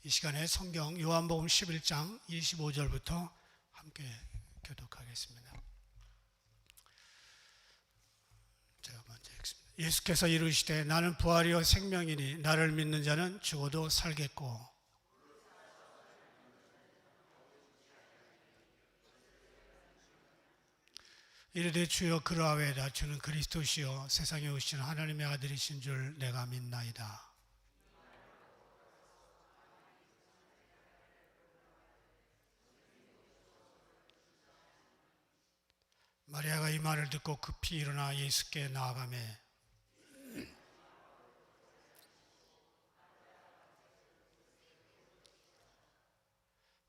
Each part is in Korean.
이 시간에 성경 요한복음 11장 25절부터 함께 교독하겠습니다. 제가 먼저 읽습니다. 예수께서 이르시되 나는 부활이요 생명이니 나를 믿는 자는 죽어도 살겠고 이르되 주여 그러하외다. 주는 그리스도시요 세상에 오신 하나님의 아들이신 줄 내가 믿나이다. 마리아가 이 말을 듣고 급히 일어나 예수께 나아가매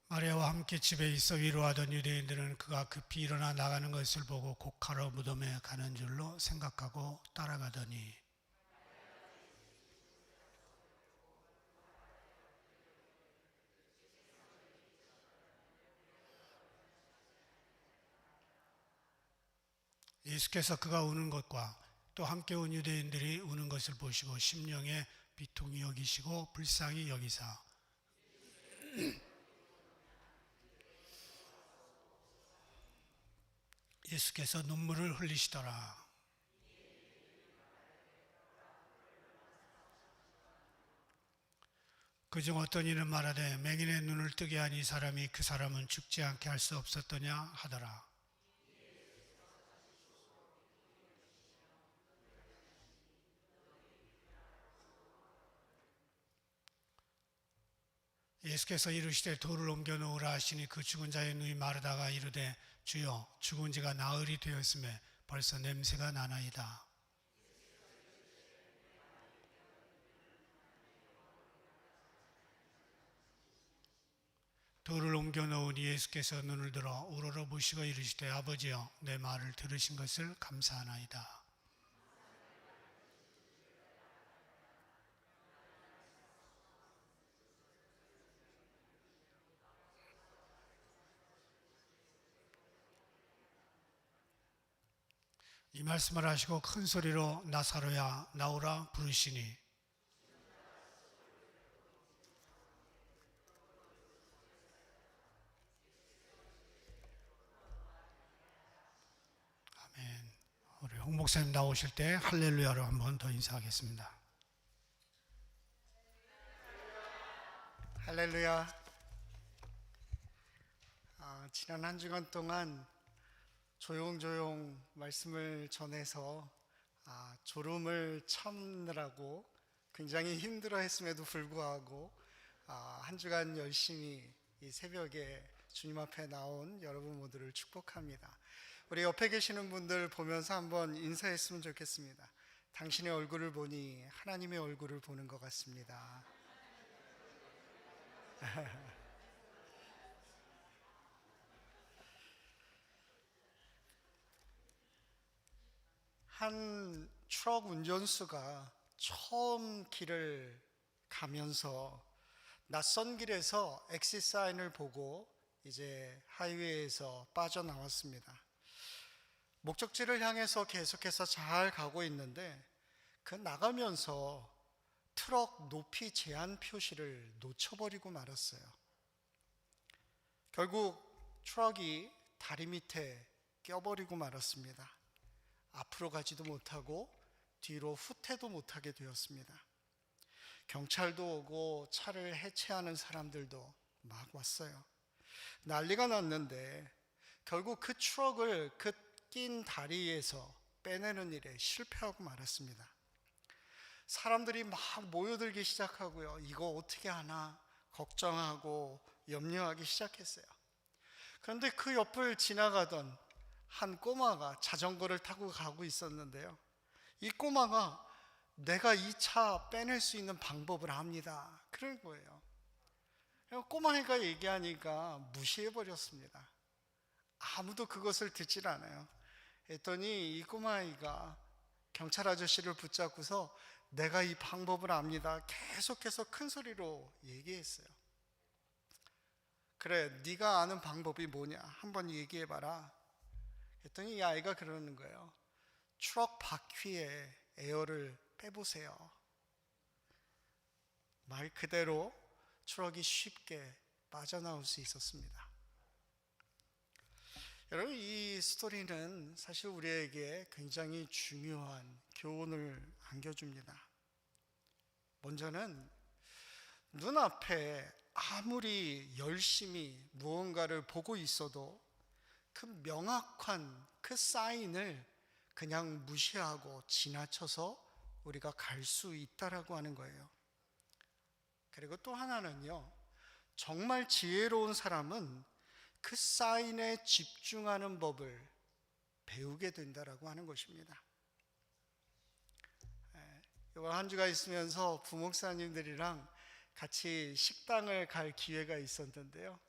마리아와 함께 집에 있어 위로하던 유대인들은 그가 급히 일어나 나가는 것을 보고 곡하러 무덤에 가는 줄로 생각하고 따라가더니 예수께서 그가 우는 것과 또 함께 온 유대인들이 우는 것을 보시고 심령에 비통히 여기시고 불쌍히 여기사 예수께서 눈물을 흘리시더라. 그중 어떤 이는 말하되 맹인의 눈을 뜨게 한 이 사람이 그 사람은 죽지 않게 할 수 없었더냐 하더라. 예수께서 이르시되 돌을 옮겨 놓으라 하시니 그 죽은 자의 눈이 마르다가 이르되 주여 죽은 지가 나흘이 되었음에 벌써 냄새가 나나이다. 돌을 옮겨 놓으니 예수께서 눈을 들어 우러러 보시고 이르시되 아버지여 내 말을 들으신 것을 감사하나이다. 이 말씀을 하시고 큰 소리로 나사로야 나오라 부르시니 아멘. 우리 홍 목사님 나오실 때 할렐루야로 한 번 더 인사하겠습니다. 할렐루야. 지난 한 주간 동안 조용조용 말씀을 전해서 졸음을 참느라고 굉장히 힘들어 했음에도 불구하고 한 주간 열심히 이 새벽에 주님 앞에 나온 여러분 모두를 축복합니다. 우리 옆에 계시는 분들 보면서 한번 인사했으면 좋겠습니다. 당신의 얼굴을 보니 하나님의 얼굴을 보는 것 같습니다. 한 트럭 운전수가 처음 길을 가면서 낯선 길에서 엑시 사인을 보고 이제 하이웨이에서 빠져나왔습니다. 목적지를 향해서 계속해서 잘 가고 있는데 그 나가면서 트럭 높이 제한 표시를 놓쳐버리고 말았어요. 결국 트럭이 다리 밑에 껴버리고 말았습니다. 앞으로 가지도 못하고 뒤로 후퇴도 못하게 되었습니다. 경찰도 오고 차를 해체하는 사람들도 막 왔어요. 난리가 났는데 결국 그 트럭을 그 낀 다리에서 빼내는 일에 실패하고 말았습니다. 사람들이 막 모여들기 시작하고요. 이거 어떻게 하나 걱정하고 염려하기 시작했어요. 그런데 그 옆을 지나가던 한 꼬마가 자전거를 타고 가고 있었는데요. 이 꼬마가 내가 이 차 빼낼 수 있는 방법을 압니다. 그런 거예요. 꼬마애가 얘기하니까 무시해버렸습니다. 아무도 그것을 듣질 않아요. 했더니 이 꼬마아이가 경찰 아저씨를 붙잡고서 내가 이 방법을 압니다. 계속해서 큰 소리로 얘기했어요. 그래, 네가 아는 방법이 뭐냐? 한번 얘기해봐라. 했더니 이 아이가 그러는 거예요. 트럭 바퀴에 에어를 빼보세요. 말 그대로 추락이 쉽게 빠져나올 수 있었습니다. 여러분, 이 스토리는 사실 우리에게 굉장히 중요한 교훈을 안겨줍니다. 먼저는 눈앞에 아무리 열심히 무언가를 보고 있어도 그 명확한 그 사인을 그냥 무시하고 지나쳐서 우리가 갈 수 있다라고 하는 거예요. 그리고 또 하나는요, 정말 지혜로운 사람은 그 사인에 집중하는 법을 배우게 된다라고 하는 것입니다. 이번 한 주가 있으면서 부목사님들이랑 같이 식당을 갈 기회가 있었는데요.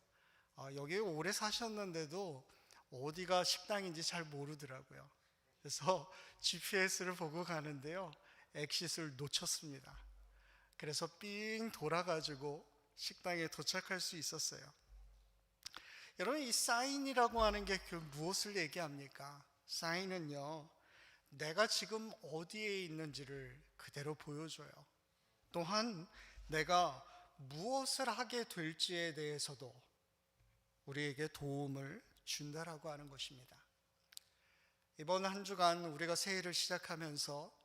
여기 오래 사셨는데도 어디가 식당인지 잘 모르더라고요. 그래서 GPS를 보고 가는데요, 엑싯을 놓쳤습니다. 그래서 삥 돌아가지고 식당에 도착할 수 있었어요. 여러분, 이 사인이라고 하는 게 그 무엇을 얘기합니까? 사인은요, 내가 지금 어디에 있는지를 그대로 보여줘요. 또한 내가 무엇을 하게 될지에 대해서도 우리에게 도움을 준다라고 하는 것입니다. 이번 한 주간 우리가 새해를 시작하면서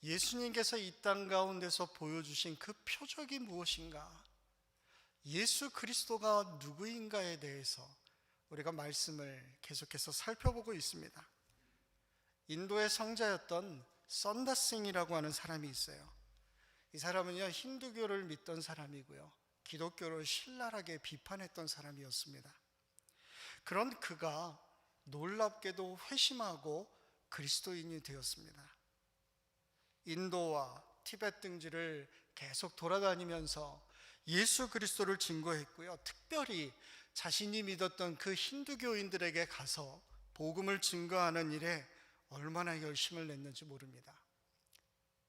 예수님께서 이 땅 가운데서 보여주신 그 표적이 무엇인가, 예수 그리스도가 누구인가에 대해서 우리가 말씀을 계속해서 살펴보고 있습니다. 인도의 성자였던 선다싱이라고 하는 사람이 있어요. 이 사람은요, 힌두교를 믿던 사람이고요, 기독교를 신랄하게 비판했던 사람이었습니다. 그런 그가 놀랍게도 회심하고 그리스도인이 되었습니다. 인도와 티베트 등지를 계속 돌아다니면서 예수 그리스도를 증거했고요, 특별히 자신이 믿었던 그 힌두교인들에게 가서 복음을 증거하는 일에 얼마나 열심을 냈는지 모릅니다.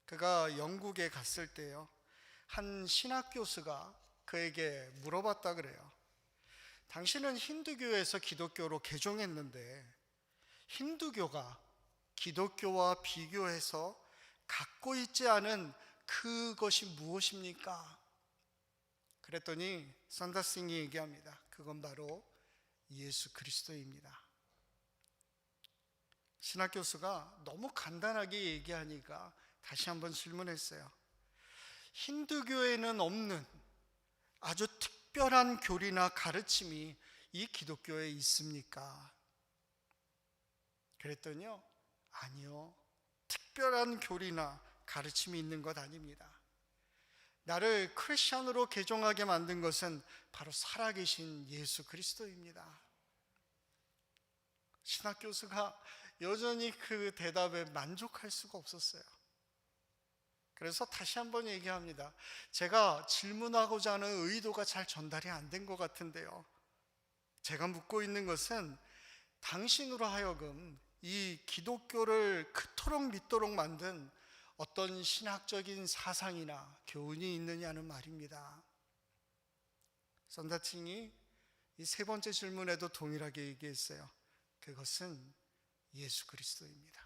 그가 영국에 갔을 때요, 한 신학 교수가 그에게 물어봤다 그래요. 당신은 힌두교에서 기독교로 개종했는데 힌두교가 기독교와 비교해서 갖고 있지 않은 그것이 무엇입니까? 그랬더니 산다싱이 얘기합니다. 그건 바로 예수 그리스도입니다. 신학 교수가 너무 간단하게 얘기하니까 다시 한번 질문했어요. 힌두교에는 없는 아주 특별한 교리나 가르침이 이 기독교에 있습니까? 그랬더니요, 아니요, 특별한 교리나 가르침이 있는 것 아닙니다. 나를 크리스천으로 개종하게 만든 것은 바로 살아계신 예수 그리스도입니다. 신학 교수가 여전히 그 대답에 만족할 수가 없었어요. 그래서 다시 한번 얘기합니다. 제가 질문하고자 하는 의도가 잘 전달이 안 된 것 같은데요, 제가 묻고 있는 것은 당신으로 하여금 이 기독교를 그토록 믿도록 만든 어떤 신학적인 사상이나 교훈이 있느냐는 말입니다. 선다칭이 이 세 번째 질문에도 동일하게 얘기했어요. 그것은 예수 그리스도입니다.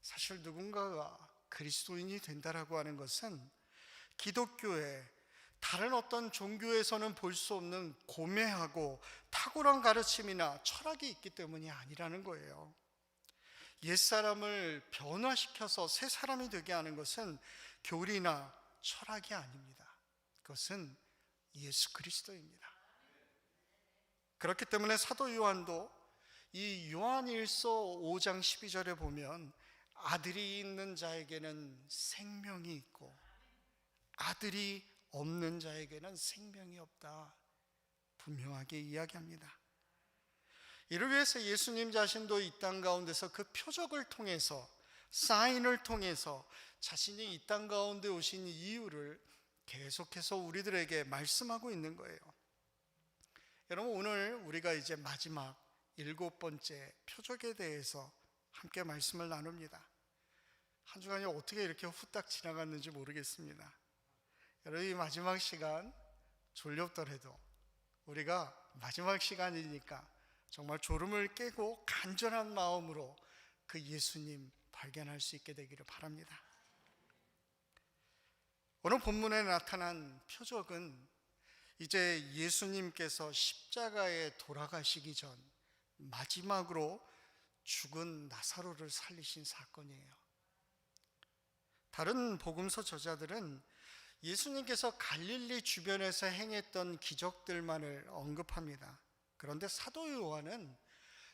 사실 누군가가 그리스도인이 된다라고 하는 것은 기독교의 다른 어떤 종교에서는 볼 수 없는 고매하고 탁월한 가르침이나 철학이 있기 때문이 아니라는 거예요. 옛사람을 변화시켜서 새 사람이 되게 하는 것은 교리나 철학이 아닙니다. 그것은 예수 그리스도입니다. 그렇기 때문에 사도 요한도 이 요한일서 5장 12절에 보면 아들이 있는 자에게는 생명이 있고 아들이 없는 자에게는 생명이 없다, 분명하게 이야기합니다. 이를 위해서 예수님 자신도 이 땅 가운데서 그 표적을 통해서, 사인을 통해서 자신이 이 땅 가운데 오신 이유를 계속해서 우리들에게 말씀하고 있는 거예요. 여러분, 오늘 우리가 이제 마지막 7번째 표적에 대해서 함께 말씀을 나눕니다. 한 주간이 어떻게 이렇게 후딱 지나갔는지 모르겠습니다. 여러분, 이 마지막 시간 졸렵더라도 우리가 마지막 시간이니까 정말 졸음을 깨고 간절한 마음으로 그 예수님 발견할 수 있게 되기를 바랍니다. 오늘 본문에 나타난 표적은 이제 예수님께서 십자가에 돌아가시기 전 마지막으로 죽은 나사로를 살리신 사건이에요. 다른 복음서 저자들은 예수님께서 갈릴리 주변에서 행했던 기적들만을 언급합니다. 그런데 사도 요한은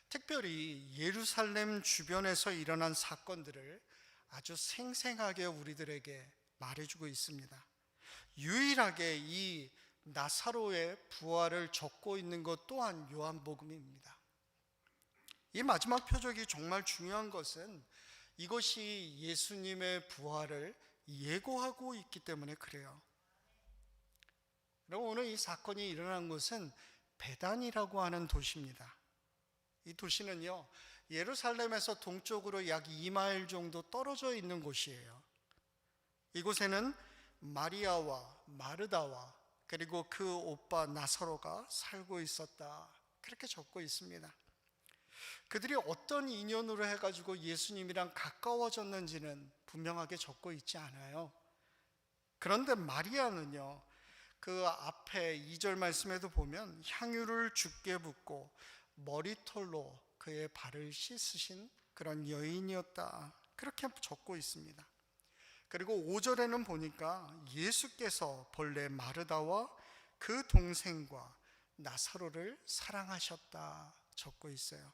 특별히 예루살렘 주변에서 일어난 사건들을 아주 생생하게 우리들에게 말해주고 있습니다. 유일하게 이 나사로의 부활을 적고 있는 것 또한 요한복음입니다. 이 마지막 표적이 정말 중요한 것은 이것이 예수님의 부활을 예고하고 있기 때문에 그래요. 그럼 오늘 이 사건이 일어난 곳은 베단이라고 하는 도시입니다. 이 도시는요, 예루살렘에서 동쪽으로 약 2마일 정도 떨어져 있는 곳이에요. 이곳에는 마리아와 마르다와 그리고 그 오빠 나사로가 살고 있었다, 그렇게 적고 있습니다. 그들이 어떤 인연으로 해가지고 예수님이랑 가까워졌는지는 분명하게 적고 있지 않아요. 그런데 마리아는요, 그 앞에 2절 말씀에도 보면 향유를 주께 붓고 머리털로 그의 발을 씻으신 그런 여인이었다, 그렇게 적고 있습니다. 그리고 5절에는 보니까 예수께서 본래 마르다와 그 동생과 나사로를 사랑하셨다 적고 있어요.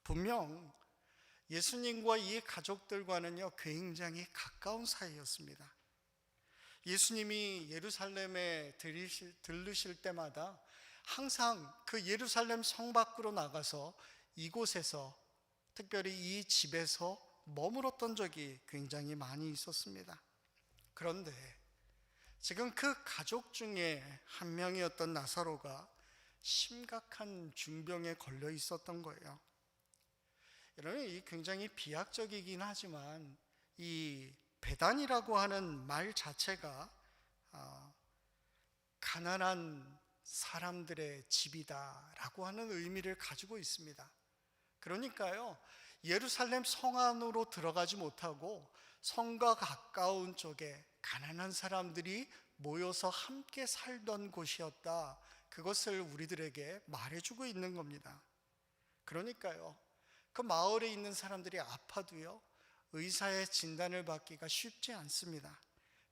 분명 예수님과 이 가족들과는요, 굉장히 가까운 사이였습니다. 예수님이 예루살렘에 들르실 때마다 항상 그 예루살렘 성 밖으로 나가서 이곳에서, 특별히 이 집에서 머물었던 적이 굉장히 많이 있었습니다. 그런데 지금 그 가족 중에 한 명이었던 나사로가 심각한 중병에 걸려 있었던 거예요. 여러분, 이 굉장히 비약적이긴 하지만 이 베단이라고 하는 말 자체가 가난한 사람들의 집이다라고 하는 의미를 가지고 있습니다. 그러니까요, 예루살렘 성 안으로 들어가지 못하고 성과 가까운 쪽에 가난한 사람들이 모여서 함께 살던 곳이었다, 그것을 우리들에게 말해주고 있는 겁니다. 그러니까요, 그 마을에 있는 사람들이 아파도요, 의사의 진단을 받기가 쉽지 않습니다.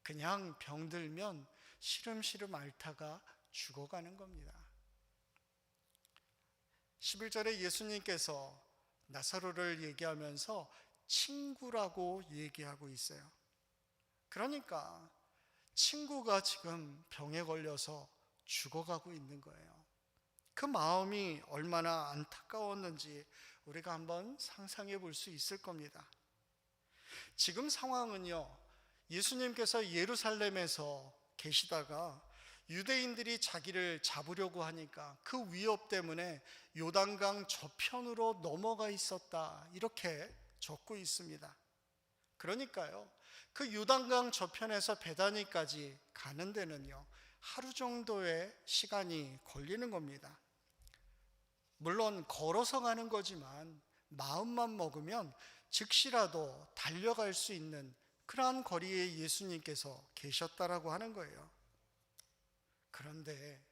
그냥 병들면 시름시름 앓다가 죽어가는 겁니다. 11절에 예수님께서 나사로를 얘기하면서 친구라고 얘기하고 있어요. 그러니까 친구가 지금 병에 걸려서 죽어가고 있는 거예요. 그 마음이 얼마나 안타까웠는지 우리가 한번 상상해 볼 수 있을 겁니다. 지금 상황은요, 예수님께서 예루살렘에서 계시다가 유대인들이 자기를 잡으려고 하니까 그 위협 때문에 요단강 저편으로 넘어가 있었다, 이렇게 적고 있습니다. 그러니까요, 그 요단강 저편에서 베다니까지 가는 데는요, 하루 정도의 시간이 걸리는 겁니다. 물론 걸어서 가는 거지만 마음만 먹으면 즉시라도 달려갈 수 있는 그러한 거리에 예수님께서 계셨다라고 하는 거예요. 그런데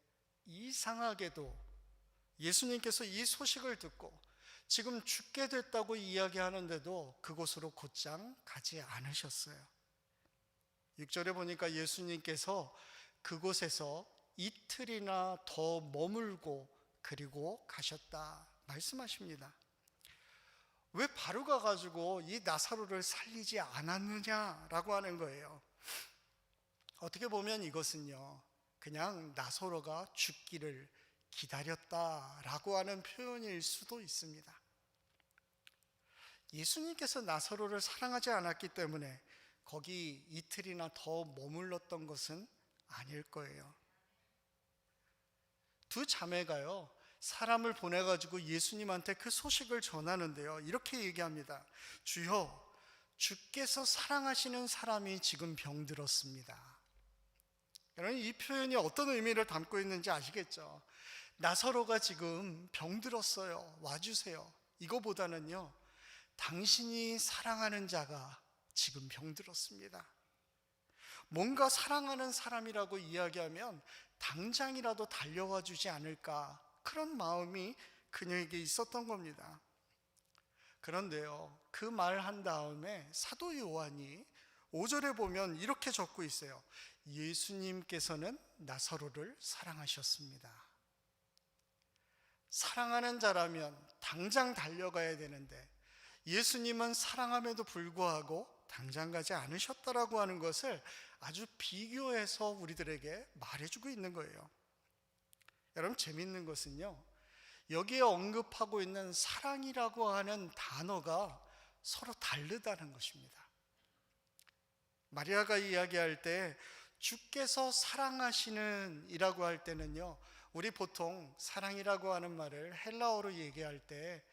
이상하게도 예수님께서 이 소식을 듣고 지금 죽게 됐다고 이야기하는데도 그곳으로 곧장 가지 않으셨어요. 6절에 보니까 예수님께서 그곳에서 이틀이나 더 머물고 그리고 가셨다 말씀하십니다. 왜 바로 가가지고 이 나사로를 살리지 않았느냐라고 하는 거예요. 어떻게 보면 이것은요, 그냥 나사로가 죽기를 기다렸다라고 하는 표현일 수도 있습니다. 예수님께서 나사로를 사랑하지 않았기 때문에 거기 이틀이나 더 머물렀던 것은 아닐 거예요. 두 자매가요, 사람을 보내가지고 예수님한테 그 소식을 전하는데요, 이렇게 얘기합니다. 주여, 주께서 사랑하시는 사람이 지금 병들었습니다. 여러분, 이 표현이 어떤 의미를 담고 있는지 아시겠죠? 나사로가 지금 병들었어요, 와주세요. 이거보다는요, 당신이 사랑하는 자가 지금 병들었습니다. 뭔가 사랑하는 사람이라고 이야기하면 당장이라도 달려와 주지 않을까, 그런 마음이 그녀에게 있었던 겁니다. 그런데요, 그 말 한 다음에 사도 요한이 5절에 보면 이렇게 적고 있어요. 예수님께서는 나사로를 사랑하셨습니다. 사랑하는 자라면 당장 달려가야 되는데 예수님은 사랑함에도 불구하고 당장 가지 않으셨다라고 하는 것을 아주 비교해서 우리들에게 말해주고 있는 거예요. 여러분, 재밌는 것은요, 여기에 언급하고 있는 사랑이라고 하는 단어가 서로 다르다는 것입니다. 마리아가 이야기할 때 주께서 사랑하시는 이라고 할 때는요, 우리 보통 사랑이라고 하는 말을 헬라어로 얘기할 때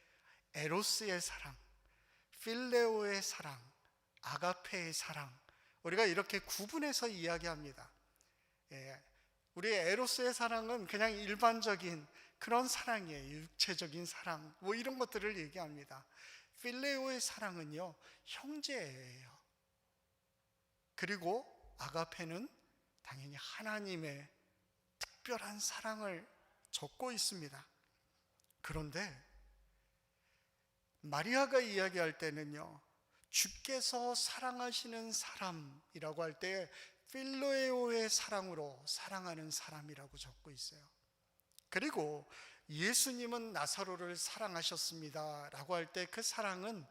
에로스의 사랑, 필레오의 사랑, 아가페의 사랑, 우리가 이렇게 구분해서 이야기합니다. 우리 에로스의 사랑은 그냥 일반적인 그런 사랑이에요. 육체적인 사랑, 뭐 이런 것들을 얘기합니다. 필레오의 사랑은요, 형제예요. 그리고 아가페는 당연히 하나님의 특별한 사랑을 적고 있습니다. 그런데 마리아가 이야기할 때는요, 주께서 사랑하시는 사람이라고 할 때 필레오의 사랑으로 사랑하는 사람이라고 적고 있어요. 그리고 예수님은 나사로를 사랑하셨습니다 라고 할 때 그 사랑은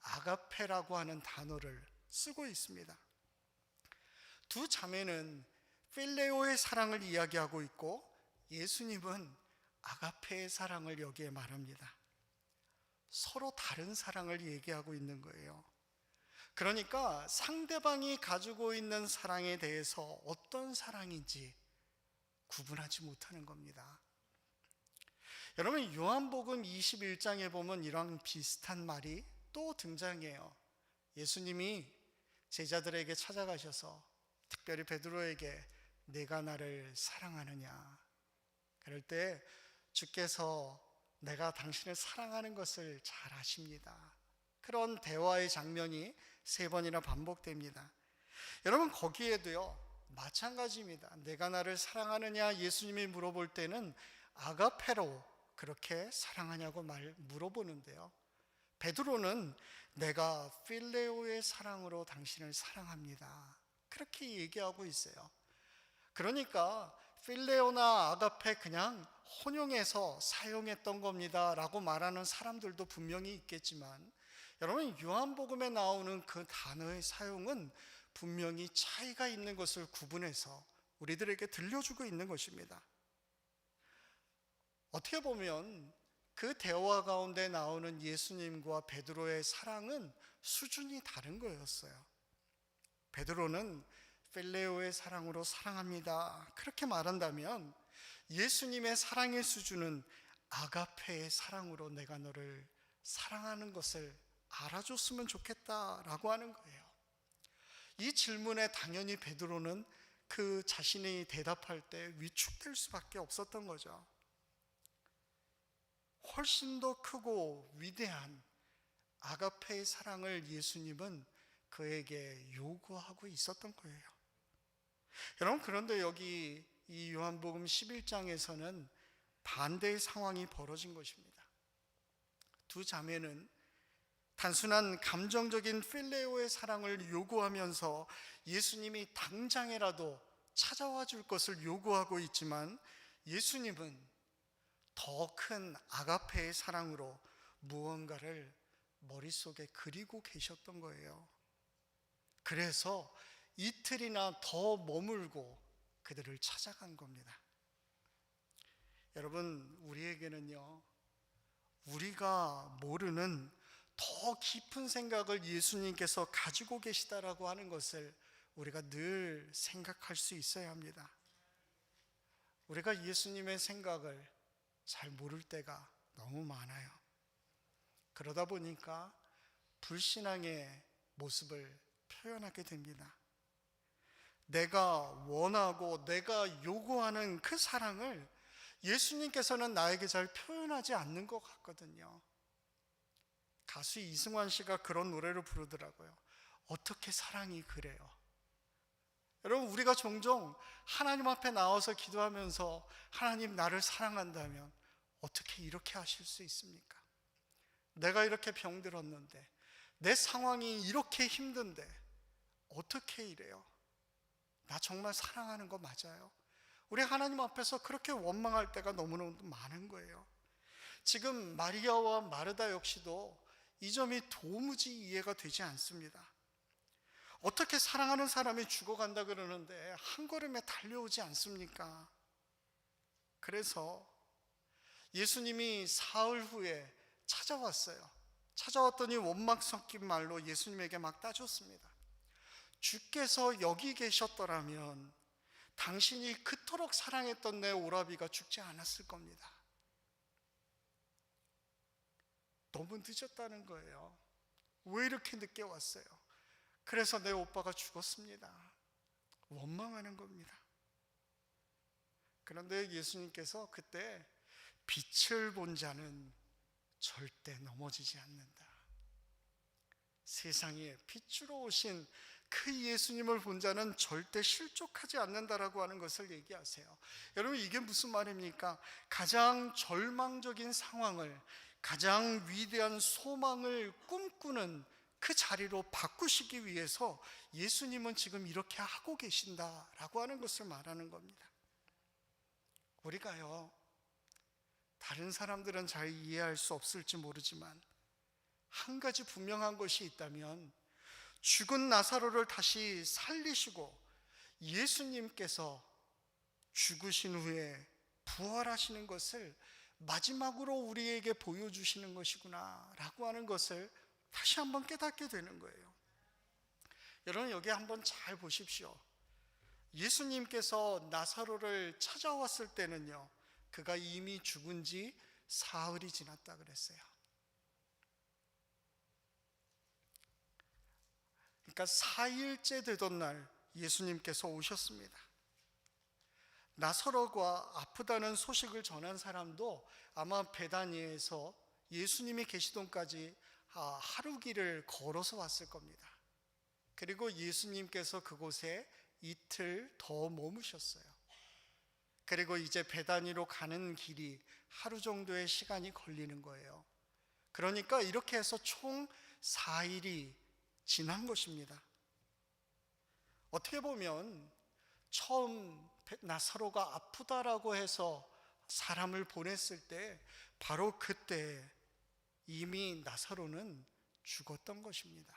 아가페라고 하는 단어를 쓰고 있습니다. 두 자매는 필레오의 사랑을 이야기하고 있고 예수님은 아가페의 사랑을 여기에 말합니다. 서로 다른 사랑을 얘기하고 있는 거예요. 그러니까 상대방이 가지고 있는 사랑에 대해서 어떤 사랑인지 구분하지 못하는 겁니다. 여러분, 요한복음 21장에 보면 이런 비슷한 말이 또 등장해요. 예수님이 제자들에게 찾아가셔서 특별히 베드로에게 내가 나를 사랑하느냐, 그럴 때 주께서 내가 당신을 사랑하는 것을 잘 아십니다. 그런 대화의 장면이 3번이나 반복됩니다. 여러분, 거기에도요 마찬가지입니다. 내가 나를 사랑하느냐 예수님이 물어볼 때는 아가페로 그렇게 사랑하냐고 물어보는데요, 베드로는 내가 필레오의 사랑으로 당신을 사랑합니다 그렇게 얘기하고 있어요. 그러니까 필레오나 아가페 그냥 혼용해서 사용했던 겁니다 라고 말하는 사람들도 분명히 있겠지만, 여러분, 요한복음에 나오는 그 단어의 사용은 분명히 차이가 있는 것을 구분해서 우리들에게 들려주고 있는 것입니다. 어떻게 보면 그 대화 가운데 나오는 예수님과 베드로의 사랑은 수준이 다른 거였어요. 베드로는 필레오의 사랑으로 사랑합니다 그렇게 말한다면, 예수님의 사랑의 수준은 아가페의 사랑으로 내가 너를 사랑하는 것을 알아줬으면 좋겠다라고 하는 거예요. 이 질문에 당연히 베드로는 그 자신이 대답할 때 위축될 수밖에 없었던 거죠. 훨씬 더 크고 위대한 아가페의 사랑을 예수님은 그에게 요구하고 있었던 거예요. 여러분, 그런데 여기 이 요한복음 11장에서는 반대의 상황이 벌어진 것입니다. 두 자매는 단순한 감정적인 필레오의 사랑을 요구하면서 예수님이 당장이라도 찾아와 줄 것을 요구하고 있지만, 예수님은 더 큰 아가페의 사랑으로 무언가를 머릿속에 그리고 계셨던 거예요. 그래서 이틀이나 더 머물고 그들을 찾아간 겁니다. 여러분, 우리에게는요, 우리가 모르는 더 깊은 생각을 예수님께서 가지고 계시다라고 하는 것을 우리가 늘 생각할 수 있어야 합니다. 우리가 예수님의 생각을 잘 모를 때가 너무 많아요. 그러다 보니까 불신앙의 모습을 표현하게 됩니다. 내가 원하고 내가 요구하는 그 사랑을 예수님께서는 나에게 잘 표현하지 않는 것 같거든요. 가수 이승환 씨가 그런 노래를 부르더라고요. 어떻게 사랑이 그래요? 여러분, 우리가 종종 하나님 앞에 나와서 기도하면서 하나님 나를 사랑한다면 어떻게 이렇게 하실 수 있습니까? 내가 이렇게 병들었는데, 내 상황이 이렇게 힘든데 어떻게 이래요? 나 정말 사랑하는 거 맞아요? 우리 하나님 앞에서 그렇게 원망할 때가 너무너무 많은 거예요. 지금 마리아와 마르다 역시도 이 점이 도무지 이해가 되지 않습니다. 어떻게 사랑하는 사람이 죽어간다 그러는데 한 걸음에 달려오지 않습니까? 그래서 예수님이 사흘 후에 찾아왔어요. 찾아왔더니 원망 섞인 말로 예수님에게 막 따졌습니다. 주께서 여기 계셨더라면 당신이 그토록 사랑했던 내 오라비가 죽지 않았을 겁니다. 너무 늦었다는 거예요. 왜 이렇게 늦게 왔어요? 그래서 내 오빠가 죽었습니다. 원망하는 겁니다. 그런데 예수님께서 그때 빛을 본 자는 절대 넘어지지 않는다. 세상에 빛으로 오신 그 예수님을 본 자는 절대 실족하지 않는다라고 하는 것을 얘기하세요. 여러분, 이게 무슨 말입니까? 가장 절망적인 상황을, 가장 위대한 소망을 꿈꾸는 그 자리로 바꾸시기 위해서 예수님은 지금 이렇게 하고 계신다라고 하는 것을 말하는 겁니다. 우리가요, 다른 사람들은 잘 이해할 수 없을지 모르지만 한 가지 분명한 것이 있다면, 죽은 나사로를 다시 살리시고 예수님께서 죽으신 후에 부활하시는 것을 마지막으로 우리에게 보여주시는 것이구나 라고 하는 것을 다시 한번 깨닫게 되는 거예요. 여러분, 여기 한번 잘 보십시오. 예수님께서 나사로를 찾아왔을 때는요, 그가 이미 죽은 지 사흘이 지났다 그랬어요. 그러니까 4일째 되던 날 예수님께서 오셨습니다. 나사로가 아프다는 소식을 전한 사람도 아마 베다니에서 예수님이 계시던까지 하루 길을 걸어서 왔을 겁니다. 그리고 예수님께서 그곳에 이틀 더 머무셨어요. 그리고 이제 베다니로 가는 길이 하루 정도의 시간이 걸리는 거예요. 그러니까 이렇게 해서 총 4일이 지난 것입니다. 어떻게 보면 처음 나사로가 아프다라고 해서 사람을 보냈을 때 바로 그때 이미 나사로는 죽었던 것입니다.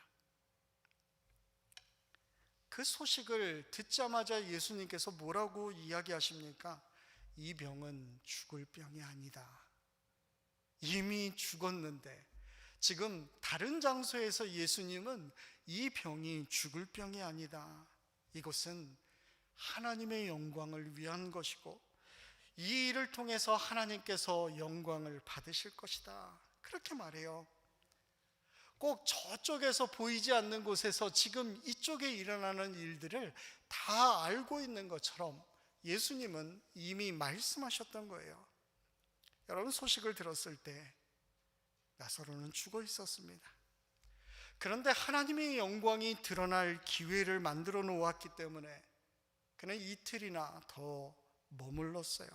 그 소식을 듣자마자 예수님께서 뭐라고 이야기하십니까? 이 병은 죽을 병이 아니다. 이미 죽었는데, 지금 다른 장소에서 예수님은 이 병이 죽을 병이 아니다. 이것은 하나님의 영광을 위한 것이고 이 일을 통해서 하나님께서 영광을 받으실 것이다. 그렇게 말해요. 꼭 저쪽에서 보이지 않는 곳에서 지금 이쪽에 일어나는 일들을 다 알고 있는 것처럼 예수님은 이미 말씀하셨던 거예요. 여러분, 소식을 들었을 때 나사로는 죽어 있었습니다. 그런데 하나님의 영광이 드러날 기회를 만들어 놓았기 때문에 그는 이틀이나 더 머물렀어요.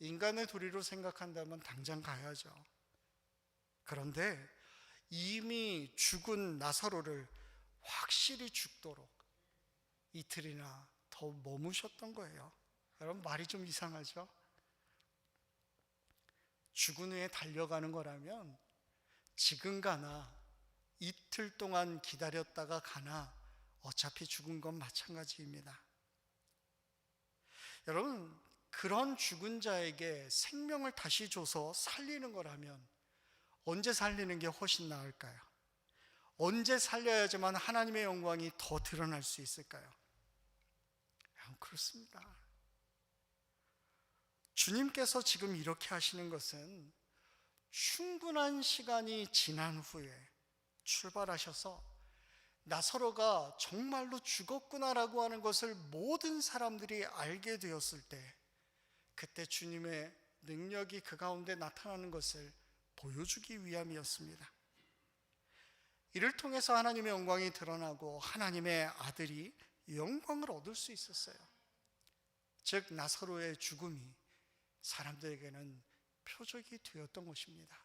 인간의 도리로 생각한다면 당장 가야죠. 그런데 이미 죽은 나사로를 확실히 죽도록 이틀이나 더 머무셨던 거예요. 여러분, 말이 좀 이상하죠? 죽은 후에 달려가는 거라면 지금 가나 이틀 동안 기다렸다가 가나 어차피 죽은 건 마찬가지입니다. 여러분, 그런 죽은 자에게 생명을 다시 줘서 살리는 거라면 언제 살리는 게 훨씬 나을까요? 언제 살려야지만 하나님의 영광이 더 드러날 수 있을까요? 그렇습니다. 주님께서 지금 이렇게 하시는 것은 충분한 시간이 지난 후에 출발하셔서 나사로가 정말로 죽었구나라고 하는 것을 모든 사람들이 알게 되었을 때, 그때 주님의 능력이 그 가운데 나타나는 것을 보여주기 위함이었습니다. 이를 통해서 하나님의 영광이 드러나고 하나님의 아들이 영광을 얻을 수 있었어요. 즉 나사로의 죽음이 사람들에게는 표적이 되었던 것입니다.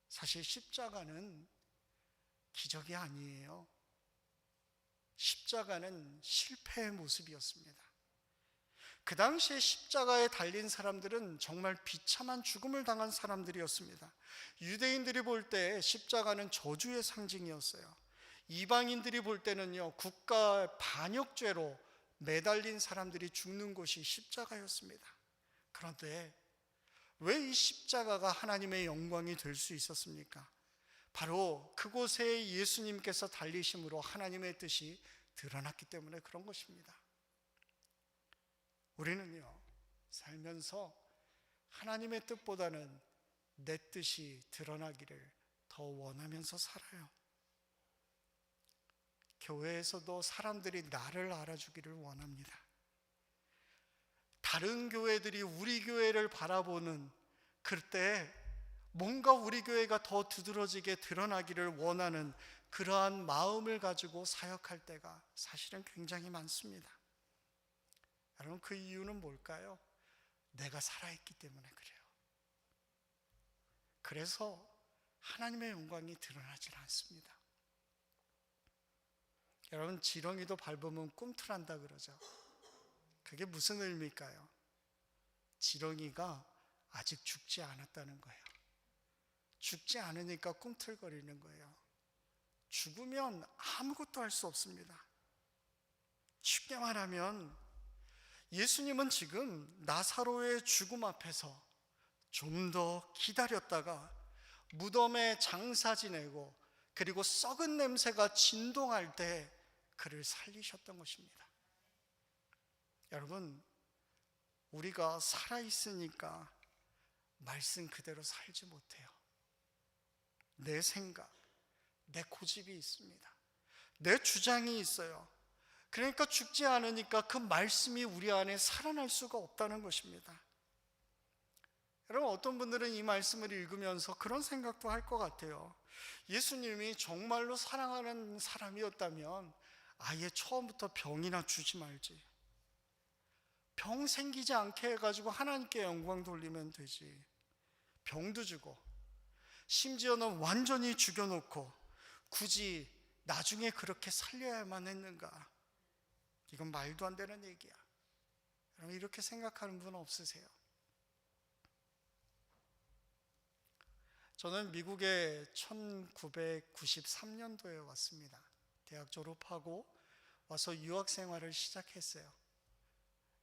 사실 십자가는 기적이 아니에요. 십자가는 실패의 모습이었습니다. 그 당시에 십자가에 달린 사람들은 정말 비참한 죽음을 당한 사람들이었습니다. 유대인들이 볼 때 십자가는 저주의 상징이었어요. 이방인들이 볼 때는요, 국가 반역죄로 매달린 사람들이 죽는 곳이 십자가였습니다. 그런데 왜 이 십자가가 하나님의 영광이 될 수 있었습니까? 바로 그곳에 예수님께서 달리심으로 하나님의 뜻이 드러났기 때문에 그런 것입니다. 우리는요, 살면서 하나님의 뜻보다는 내 뜻이 드러나기를 더 원하면서 살아요. 교회에서도 사람들이 나를 알아주기를 원합니다. 다른 교회들이 우리 교회를 바라보는 그때 뭔가 우리 교회가 더 두드러지게 드러나기를 원하는 그러한 마음을 가지고 사역할 때가 사실은 굉장히 많습니다. 여러분, 그 이유는 뭘까요? 내가 살아있기 때문에 그래요. 그래서 하나님의 영광이 드러나질 않습니다. 여러분, 지렁이도 밟으면 꿈틀한다 그러죠. 그게 무슨 의미일까요? 지렁이가 아직 죽지 않았다는 거예요. 죽지 않으니까 꿈틀거리는 거예요. 죽으면 아무것도 할 수 없습니다. 쉽게 말하면 예수님은 지금 나사로의 죽음 앞에서 좀 더 기다렸다가 무덤에 장사 지내고 그리고 썩은 냄새가 진동할 때 그를 살리셨던 것입니다. 여러분, 우리가 살아있으니까 말씀 그대로 살지 못해요. 내 생각, 내 고집이 있습니다. 내 주장이 있어요. 그러니까 죽지 않으니까 그 말씀이 우리 안에 살아날 수가 없다는 것입니다. 여러분, 어떤 분들은 이 말씀을 읽으면서 그런 생각도 할 것 같아요. 예수님이 정말로 사랑하는 사람이었다면 아예 처음부터 병이나 주지 말지. 병 생기지 않게 해가지고 하나님께 영광 돌리면 되지. 병도 주고 심지어는 완전히 죽여놓고 굳이 나중에 그렇게 살려야만 했는가? 이건 말도 안 되는 얘기야. 여러분, 이렇게 생각하는 분 없으세요? 저는 미국에 1993년도에 왔습니다. 대학 졸업하고 와서 유학 생활을 시작했어요.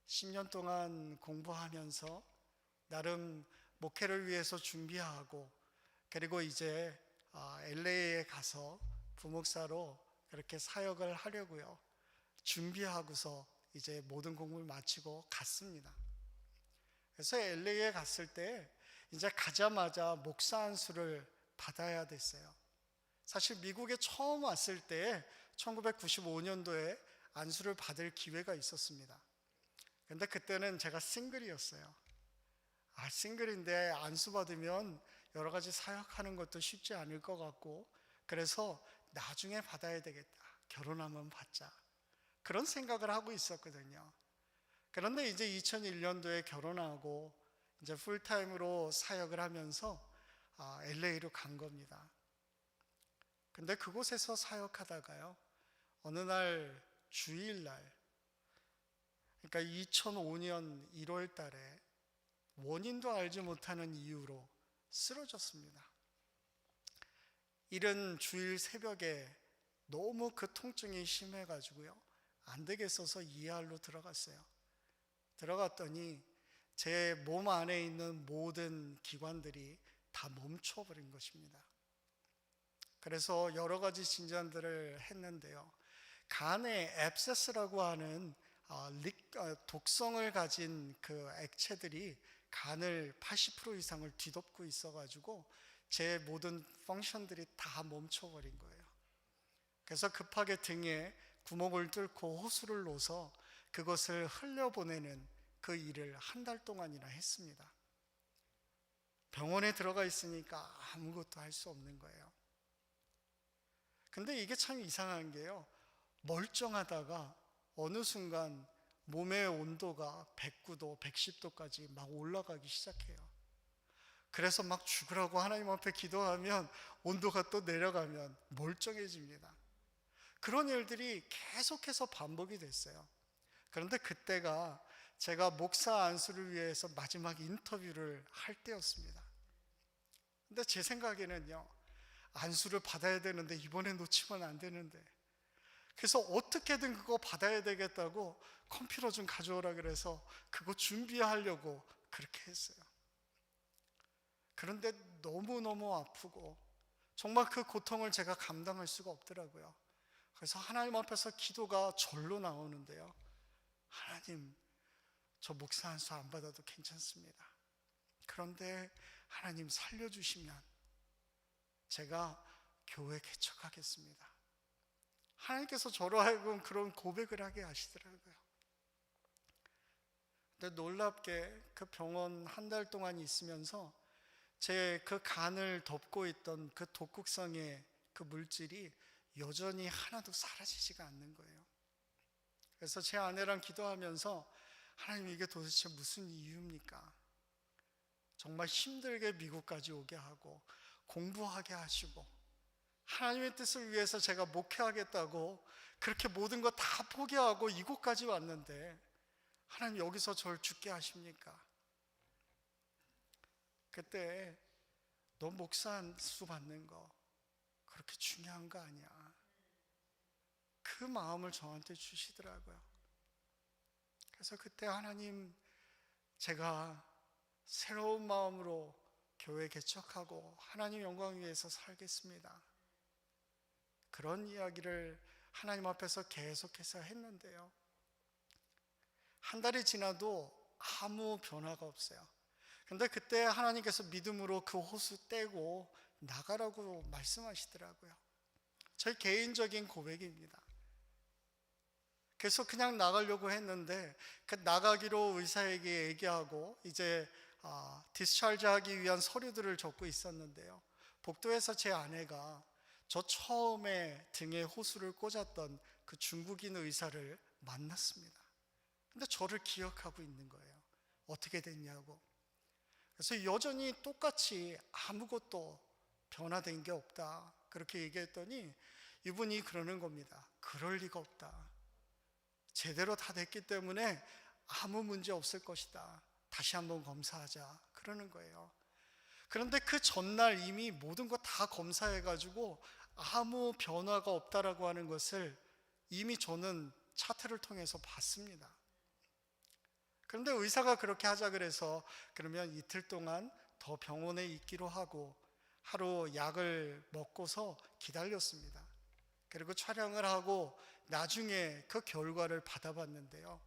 10년 동안 공부하면서 나름 목회를 위해서 준비하고, 그리고 이제 LA에 가서 부목사로 그렇게 사역을 하려고요. 준비하고서 이제 모든 공부를 마치고 갔습니다. 그래서 LA에 갔을 때 이제 가자마자 목사 안수를 받아야 됐어요. 사실 미국에 처음 왔을 때 1995년도에 안수를 받을 기회가 있었습니다. 근데 그때는 제가 싱글이었어요. 싱글인데 안수 받으면 여러 가지 사역하는 것도 쉽지 않을 것 같고, 그래서 나중에 받아야 되겠다. 결혼하면 받자. 그런 생각을 하고 있었거든요. 그런데 이제 2001년도에 결혼하고 이제 풀타임으로 사역을 하면서 LA로 간 겁니다. 근데 그곳에서 사역하다가요, 어느 날 주일날, 그러니까 2005년 1월 달에 원인도 알지 못하는 이유로 쓰러졌습니다. 이른 주일 새벽에 너무 그 통증이 심해가지고요, 안 되겠어서 ER로 들어갔어요. 들어갔더니 제 몸 안에 있는 모든 기관들이 다 멈춰버린 것입니다. 그래서 여러 가지 진단들을 했는데요, 간에 앱세스라고 하는 독성을 가진 그 액체들이 간을 80% 이상을 뒤덮고 있어가지고 제 모든 펑션들이 다 멈춰버린 거예요. 그래서 급하게 등에 구멍을 뚫고 호수를 놓아서 그것을 흘려보내는 그 일을 한 달 동안이나 했습니다. 병원에 들어가 있으니까 아무것도 할 수 없는 거예요. 근데 이게 참 이상한 게요, 멀쩡하다가 어느 순간 몸의 온도가 109도, 110도까지 막 올라가기 시작해요. 그래서 막 죽으라고 하나님 앞에 기도하면 온도가 또 내려가면 멀쩡해집니다. 그런 일들이 계속해서 반복이 됐어요. 그런데 그때가 제가 목사 안수를 위해서 마지막 인터뷰를 할 때였습니다. 근데 제 생각에는요, 안수를 받아야 되는데 이번에 놓치면 안 되는데, 그래서 어떻게든 그거 받아야 되겠다고 컴퓨터 좀 가져오라 그래서 그거 준비하려고 그렇게 했어요. 그런데 너무너무 아프고 정말 그 고통을 제가 감당할 수가 없더라고요. 그래서 하나님 앞에서 기도가 절로 나오는데요, 하나님, 저 목사 안수 안 받아도 괜찮습니다. 그런데 하나님 살려주시면 제가 교회 개척하겠습니다. 하나님께서 저로 하여금 그런 고백을 하게 하시더라고요. 근데 놀랍게 그 병원 한 달 동안 있으면서 제 그 간을 덮고 있던 그 독극성의 그 물질이 여전히 하나도 사라지지가 않는 거예요. 그래서 제 아내랑 기도하면서 하나님, 이게 도대체 무슨 이유입니까? 정말 힘들게 미국까지 오게 하고 공부하게 하시고 하나님의 뜻을 위해서 제가 목회하겠다고 그렇게 모든 거 다 포기하고 이곳까지 왔는데 하나님, 여기서 저를 죽게 하십니까? 그때 너 목사 안수 받는 거 그렇게 중요한 거 아니야. 그 마음을 저한테 주시더라고요. 그래서 그때 하나님, 제가 새로운 마음으로 교회 개척하고 하나님 영광 위해서 살겠습니다. 그런 이야기를 하나님 앞에서 계속해서 했는데요, 한 달이 지나도 아무 변화가 없어요. 근데 그때 하나님께서 믿음으로 그 호수 떼고 나가라고 말씀하시더라고요. 저희 개인적인 고백입니다. 그래서 그냥 나가려고 했는데 그 나가기로 의사에게 얘기하고 이제 디스차르지 하기 위한 서류들을 적고 있었는데요, 복도에서 제 아내가 저 처음에 등에 호수를 꽂았던 그 중국인 의사를 만났습니다. 근데 저를 기억하고 있는 거예요. 어떻게 됐냐고. 그래서 여전히 똑같이 아무것도 변화된 게 없다 그렇게 얘기했더니 이분이 그러는 겁니다. 그럴 리가 없다. 제대로 다 됐기 때문에 아무 문제 없을 것이다. 다시 한번 검사하자 그러는 거예요. 그런데 그 전날 이미 모든 거 다 검사해가지고 아무 변화가 없다라고 하는 것을 이미 저는 차트를 통해서 봤습니다. 그런데 의사가 그렇게 하자 그래서 그러면 이틀 동안 더 병원에 있기로 하고 하루 약을 먹고서 기다렸습니다. 그리고 촬영을 하고 나중에 그 결과를 받아봤는데요,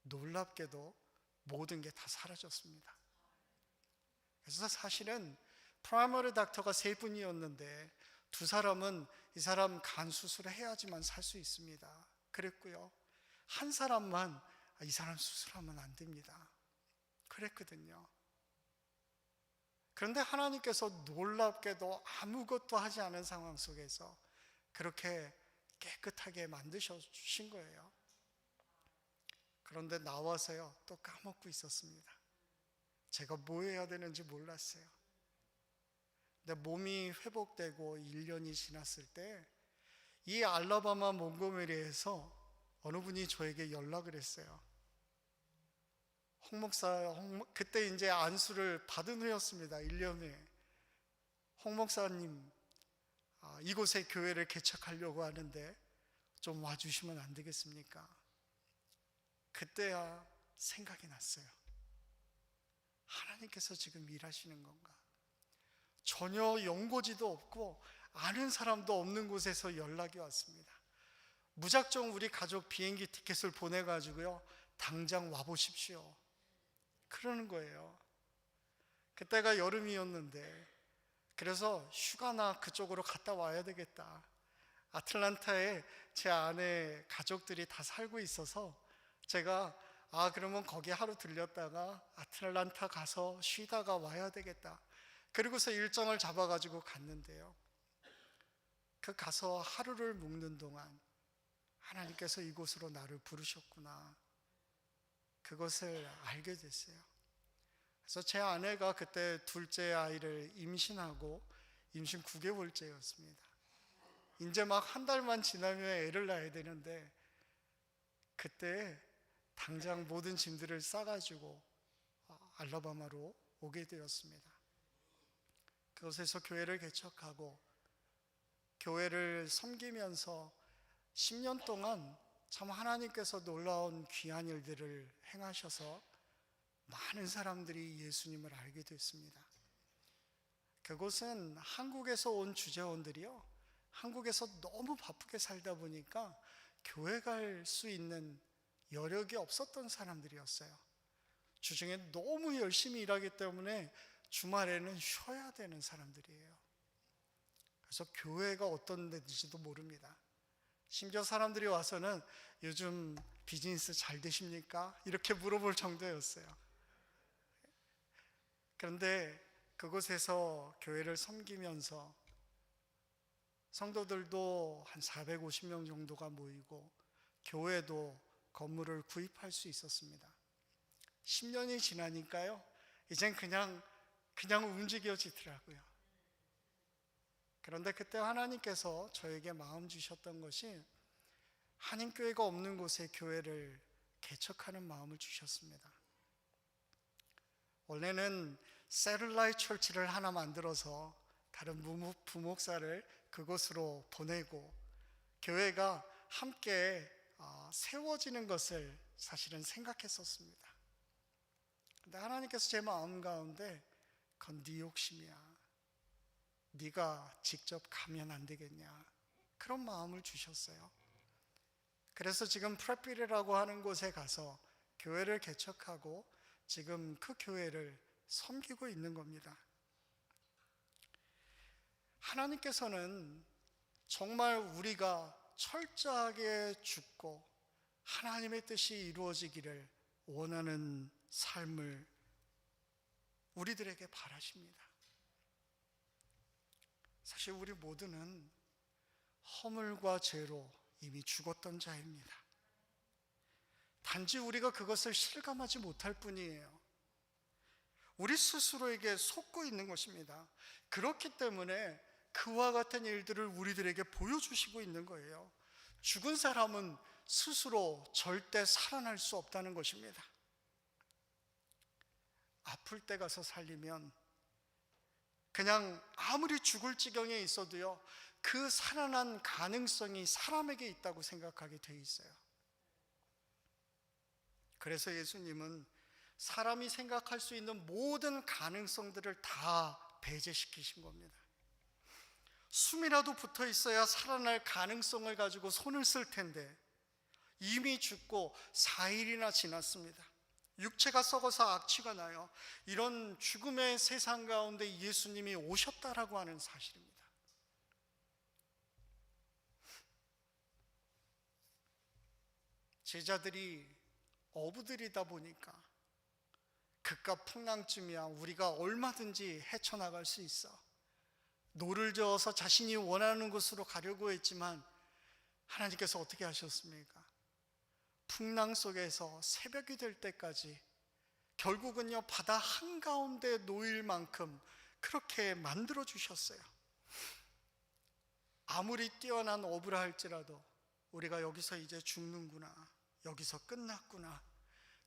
놀랍게도 모든 게 다 사라졌습니다. 그래서 사실은 프라이머리 닥터가 3분이었는데 2사람은 이 사람 간 수술을 해야지만 살 수 있습니다 그랬고요, 한 사람만 이 사람 수술하면 안 됩니다 그랬거든요. 그런데 하나님께서 놀랍게도 아무것도 하지 않은 상황 속에서 그렇게 깨끗하게 만드셔 주신 거예요. 그런데 나와서요, 또 까먹고 있었습니다. 제가 뭐 해야 되는지 몰랐어요. 근데 몸이 회복되고 1년이 지났을 때 이 알라바마 몽고메리에서 어느 분이 저에게 연락을 했어요. 홍 목사, 그때 이제 안수를 받은 후였습니다. 1년 후에. 홍 목사님, 이곳에 교회를 개척하려고 하는데 좀 와주시면 안 되겠습니까? 그때야 생각이 났어요. 하나님께서 지금 일하시는 건가? 전혀 연고지도 없고 아는 사람도 없는 곳에서 연락이 왔습니다. 무작정 우리 가족 비행기 티켓을 보내가지고요, 당장 와보십시오 그러는 거예요. 그때가 여름이었는데 그래서 휴가나 그쪽으로 갔다 와야 되겠다. 아틀란타에 제 아내 가족들이 다 살고 있어서 제가 그러면 거기 하루 들렸다가 아틀란타 가서 쉬다가 와야 되겠다. 그리고서 일정을 잡아가지고 갔는데요, 그 가서 하루를 묵는 동안 하나님께서 이곳으로 나를 부르셨구나, 그것을 알게 됐어요. 그래서 제 아내가 그때 둘째 아이를 임신하고 임신 9개월째였습니다. 이제 막 한 달만 지나면 애를 낳아야 되는데, 그때 당장 모든 짐들을 싸가지고 알라바마로 오게 되었습니다. 그곳에서 교회를 개척하고 교회를 섬기면서 10년 동안 참 하나님께서 놀라운 귀한 일들을 행하셔서 많은 사람들이 예수님을 알게 됐습니다. 그곳은 한국에서 온 주재원들이요, 한국에서 너무 바쁘게 살다 보니까 교회 갈 수 있는 여력이 없었던 사람들이었어요. 주중에 너무 열심히 일하기 때문에 주말에는 쉬어야 되는 사람들이에요. 그래서 교회가 어떤 데인지도 모릅니다. 심지어 사람들이 와서는 요즘 비즈니스 잘 되십니까? 이렇게 물어볼 정도였어요. 그런데 그곳에서 교회를 섬기면서 성도들도 한 450명 정도가 모이고 교회도 건물을 구입할 수 있었습니다. 10년이 지나니까요, 이젠 그냥 움직여지더라고요. 그런데 그때 하나님께서 저에게 마음 주셨던 것이 한인교회가 없는 곳에 교회를 개척하는 마음을 주셨습니다. 원래는 세틀라이트 철치를 하나 만들어서 다른 부목사를 그곳으로 보내고 교회가 함께 세워지는 것을 사실은 생각했었습니다. 근데 하나님께서 제 마음 가운데 그건 네 욕심이야, 네가 직접 가면 안 되겠냐, 그런 마음을 주셨어요. 그래서 지금 프레필이라고 하는 곳에 가서 교회를 개척하고 지금 그 교회를 섬기고 있는 겁니다. 하나님께서는 정말 우리가 철저하게 죽고 하나님의 뜻이 이루어지기를 원하는 삶을 우리들에게 바라십니다. 사실 우리 모두는 허물과 죄로 이미 죽었던 자입니다. 단지 우리가 그것을 실감하지 못할 뿐이에요. 우리 스스로에게 속고 있는 것입니다. 그렇기 때문에 그와 같은 일들을 우리들에게 보여주시고 있는 거예요. 죽은 사람은 스스로 절대 살아날 수 없다는 것입니다. 아플 때 가서 살리면 그냥 아무리 죽을 지경에 있어도요, 그 살아난 가능성이 사람에게 있다고 생각하게 돼 있어요. 그래서 예수님은 사람이 생각할 수 있는 모든 가능성들을 다 배제시키신 겁니다. 숨이라도 붙어 있어야 살아날 가능성을 가지고 손을 쓸 텐데 이미 죽고 4일이나 지났습니다. 육체가 썩어서 악취가 나요. 이런 죽음의 세상 가운데 예수님이 오셨다라고 하는 사실입니다. 제자들이 어부들이다 보니까 그깟 풍랑쯤이야 우리가 얼마든지 헤쳐나갈 수 있어, 노를 저어서 자신이 원하는 곳으로 가려고 했지만 하나님께서 어떻게 하셨습니까? 풍랑 속에서 새벽이 될 때까지 결국은요, 바다 한가운데 놓일 만큼 그렇게 만들어 주셨어요. 아무리 뛰어난 어부라 할지라도 우리가 여기서 이제 죽는구나, 여기서 끝났구나,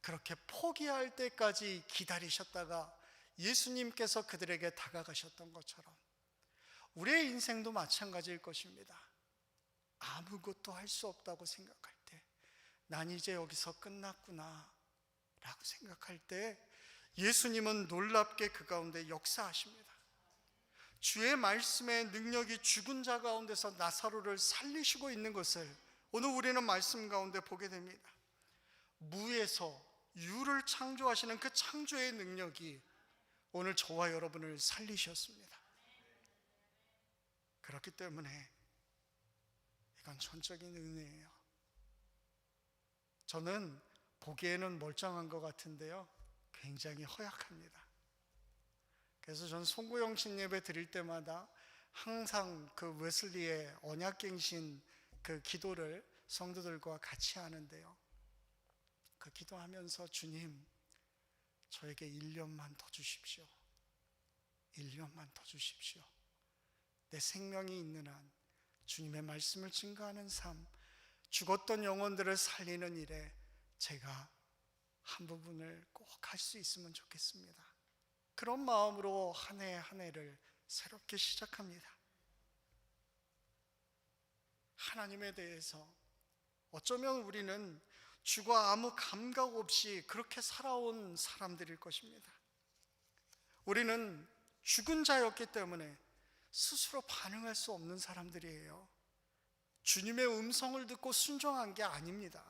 그렇게 포기할 때까지 기다리셨다가 예수님께서 그들에게 다가가셨던 것처럼 우리의 인생도 마찬가지일 것입니다. 아무것도 할 수 없다고 생각할 때, 난 이제 여기서 끝났구나 라고 생각할 때 예수님은 놀랍게 그 가운데 역사하십니다. 주의 말씀의 능력이 죽은 자 가운데서 나사로를 살리시고 있는 것을 오늘 우리는 말씀 가운데 보게 됩니다. 무에서 유를 창조하시는 그 창조의 능력이 오늘 저와 여러분을 살리셨습니다. 그렇기 때문에 이건 전적인 은혜예요. 저는 보기에는 멀쩡한 것 같은데요, 굉장히 허약합니다. 그래서 전 송구영신 예배 드릴 때마다 항상 그 웨슬리의 언약갱신 그 기도를 성도들과 같이 하는데요. 그 기도하면서 주님, 저에게 1년만 더 주십시오. 1년만 더 주십시오. 내 생명이 있는 한 주님의 말씀을 증거하는 삶, 죽었던 영혼들을 살리는 일에 제가 한 부분을 꼭 할 수 있으면 좋겠습니다. 그런 마음으로 한 해 한 해를 새롭게 시작합니다. 하나님에 대해서 어쩌면 우리는 주가 아무 감각 없이 그렇게 살아온 사람들일 것입니다. 우리는 죽은 자였기 때문에 스스로 반응할 수 없는 사람들이에요. 주님의 음성을 듣고 순종한 게 아닙니다.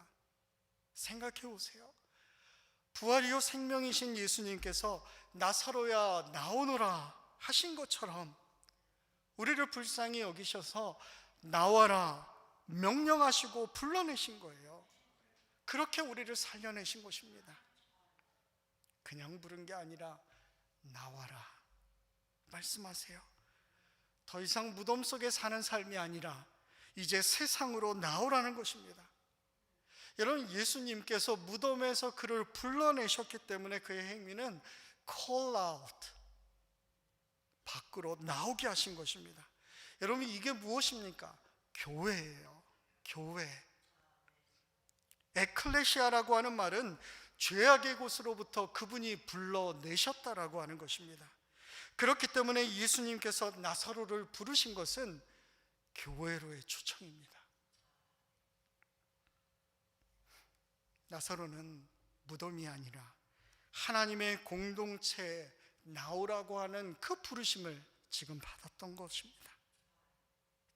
생각해 보세요. 부활이요 생명이신 예수님께서 나사로야 나오너라 하신 것처럼 우리를 불쌍히 여기셔서 나와라 명령하시고 불러내신 거예요. 그렇게 우리를 살려내신 것입니다. 그냥 부른 게 아니라 나와라 말씀하세요. 더 이상 무덤 속에 사는 삶이 아니라 이제 세상으로 나오라는 것입니다. 여러분, 예수님께서 무덤에서 그를 불러내셨기 때문에 그의 행위는 call out, 밖으로 나오게 하신 것입니다. 여러분, 이게 무엇입니까? 교회예요. 교회. 에클레시아라고 하는 말은 죄악의 곳으로부터 그분이 불러내셨다라고 하는 것입니다. 그렇기 때문에 예수님께서 나사로를 부르신 것은 교회로의 초청입니다. 나사로는 무덤이 아니라 하나님의 공동체에 나오라고 하는 그 부르심을 지금 받았던 것입니다.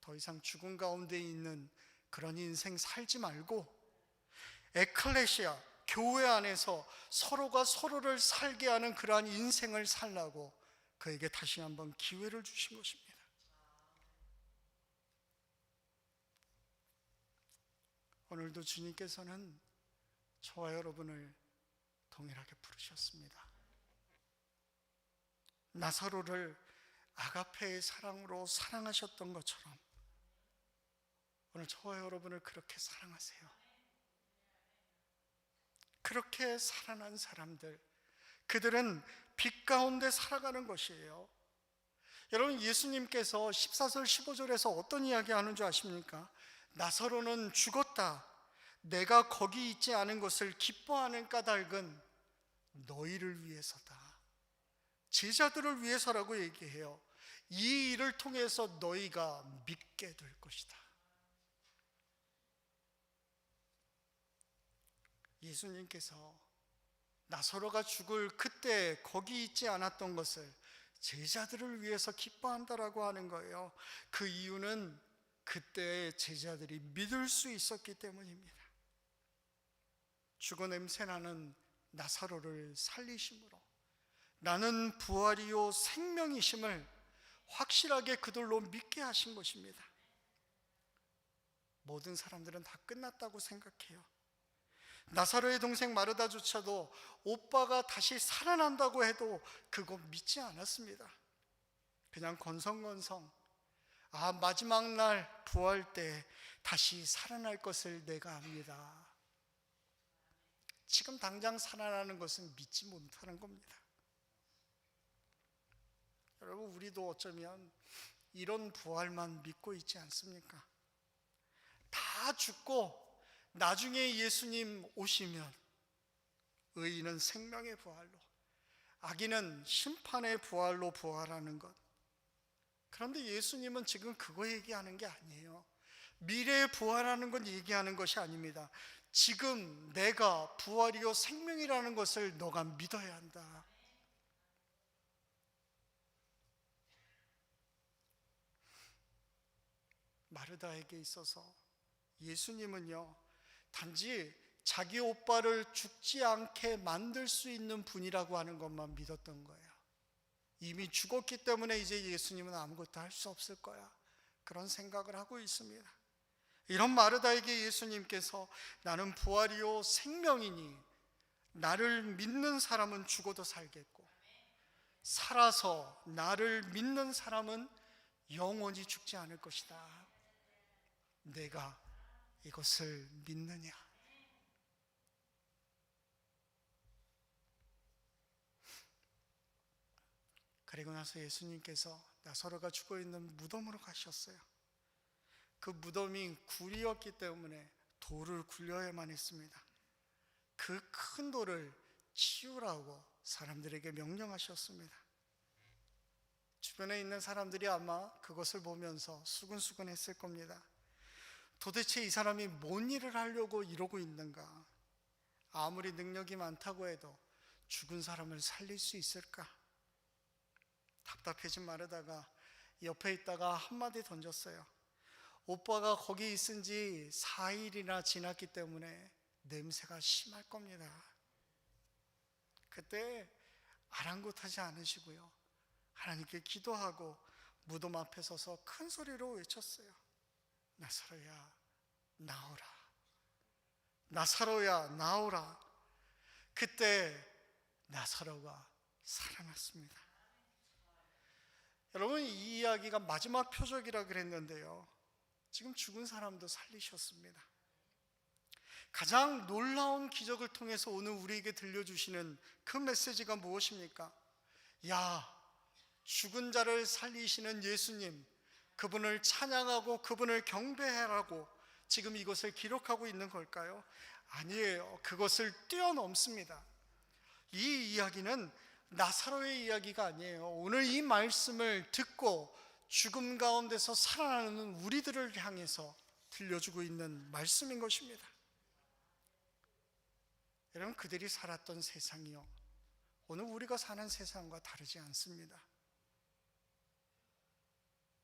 더 이상 죽음 가운데 있는 그런 인생 살지 말고 에클레시아, 교회 안에서 서로가 서로를 살게 하는 그러한 인생을 살라고 그에게 다시 한번 기회를 주신 것입니다. 오늘도 주님께서는 저와 여러분을 동일하게 부르셨습니다. 나사로를 아가페의 사랑으로 사랑하셨던 것처럼 오늘 저와 여러분을 그렇게 사랑하세요. 그렇게 살아난 사람들, 그들은 빛 가운데 살아가는 것이에요. 여러분, 예수님께서 14절 15절에서 어떤 이야기 하는 줄 아십니까? 나사로는 죽었다. 내가 거기 있지 않은 것을 기뻐하는 까닭은 너희를 위해서다. 제자들을 위해서라고 얘기해요. 이 일을 통해서 너희가 믿게 될 것이다. 예수님께서 나사로가 죽을 그때 거기 있지 않았던 것을 제자들을 위해서 기뻐한다라고 하는 거예요. 그 이유는 그때 제자들이 믿을 수 있었기 때문입니다. 죽어 냄새나는 나사로를 살리심으로 나는 부활이요 생명이심을 확실하게 그들로 믿게 하신 것입니다. 모든 사람들은 다 끝났다고 생각해요. 나사로의 동생 마르다조차도 오빠가 다시 살아난다고 해도 그거 믿지 않았습니다. 그냥 건성건성 마지막 날 부활 때 다시 살아날 것을 내가 압니다. 지금 당장 살아나는 것은 믿지 못하는 겁니다. 여러분, 우리도 어쩌면 이런 부활만 믿고 있지 않습니까? 다 죽고 나중에 예수님 오시면 의인은 생명의 부활로, 악인은 심판의 부활로 부활하는 것. 그런데 예수님은 지금 그거 얘기하는 게 아니에요. 미래에 부활하는 건 얘기하는 것이 아닙니다. 지금 내가 부활이요 생명이라는 것을 너가 믿어야 한다. 마르다에게 있어서 예수님은요, 단지 자기 오빠를 죽지 않게 만들 수 있는 분이라고 하는 것만 믿었던 거예요. 이미 죽었기 때문에 이제 예수님은 아무것도 할 수 없을 거야, 그런 생각을 하고 있습니다. 이런 마르다에게 예수님께서 나는 부활이요 생명이니 나를 믿는 사람은 죽어도 살겠고 살아서 나를 믿는 사람은 영원히 죽지 않을 것이다. 내가 이것을 믿느냐? 그리고 나서 예수님께서 나사로가 죽어 있는 무덤으로 가셨어요. 그 무덤이 굴이었기 때문에 돌을 굴려야만 했습니다. 그 큰 돌을 치우라고 사람들에게 명령하셨습니다. 주변에 있는 사람들이 아마 그것을 보면서 수근수근했을 겁니다. 도대체 이 사람이 뭔 일을 하려고 이러고 있는가? 아무리 능력이 많다고 해도 죽은 사람을 살릴 수 있을까? 답답해진 마르다가 옆에 있다가 한마디 던졌어요. 오빠가 거기 있은 지 4일이나 지났기 때문에 냄새가 심할 겁니다. 그때 아랑곳하지 않으시고요, 하나님께 기도하고 무덤 앞에 서서 큰 소리로 외쳤어요. 나사로야 나오라. 나사로야 나오라. 그때 나사로가 살아났습니다. 여러분, 이 이야기가 마지막 표적이라 그랬는데요, 지금 죽은 사람도 살리셨습니다. 가장 놀라운 기적을 통해서 오늘 우리에게 들려주시는 그 메시지가 무엇입니까? 야, 죽은 자를 살리시는 예수님, 그분을 찬양하고 그분을 경배하라고 지금 이것을 기록하고 있는 걸까요? 아니에요. 그것을 뛰어넘습니다. 이 이야기는 나사로의 이야기가 아니에요. 오늘 이 말씀을 듣고 죽음 가운데서 살아나는 우리들을 향해서 들려주고 있는 말씀인 것입니다. 여러분, 그들이 살았던 세상이요, 오늘 우리가 사는 세상과 다르지 않습니다.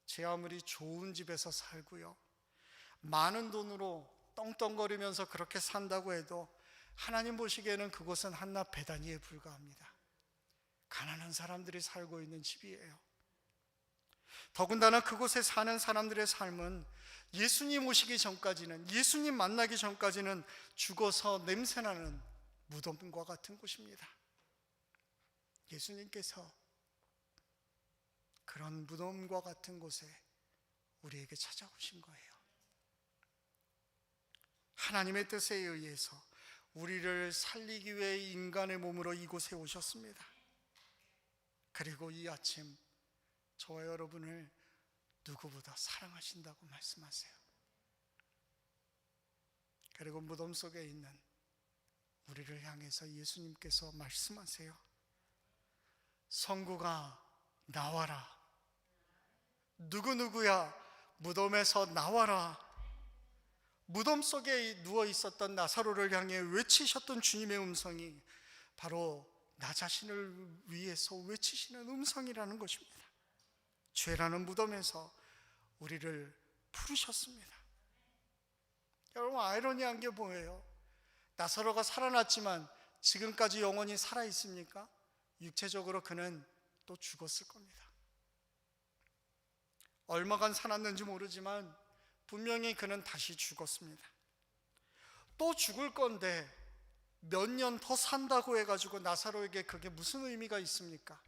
제 아무리 좋은 집에서 살고요, 많은 돈으로 떵떵거리면서 그렇게 산다고 해도 하나님 보시기에는 그곳은 한낱 배단위에 불과합니다. 가난한 사람들이 살고 있는 집이에요. 더군다나 그곳에 사는 사람들의 삶은 예수님 오시기 전까지는, 예수님 만나기 전까지는 죽어서 냄새나는 무덤과 같은 곳입니다. 예수님께서 그런 무덤과 같은 곳에 우리에게 찾아오신 거예요. 하나님의 뜻에 의해서 우리를 살리기 위해 인간의 몸으로 이곳에 오셨습니다. 그리고 이 아침 저와 여러분을 누구보다 사랑하신다고 말씀하세요. 그리고 무덤 속에 있는 우리를 향해서 예수님께서 말씀하세요. 성구가 나와라. 누구누구야, 무덤에서 나와라. 무덤 속에 누워 있었던 나사로를 향해 외치셨던 주님의 음성이 바로 나 자신을 위해서 외치시는 음성이라는 것입니다. 죄라는 무덤에서 우리를 부르셨습니다. 여러분, 아이러니한 게 뭐예요? 나사로가 살아났지만 지금까지 영원히 살아있습니까? 육체적으로 그는 또 죽었을 겁니다. 얼마간 살았는지 모르지만 분명히 그는 다시 죽었습니다. 또 죽을 건데 몇 년 더 산다고 해가지고 나사로에게 그게 무슨 의미가 있습니까?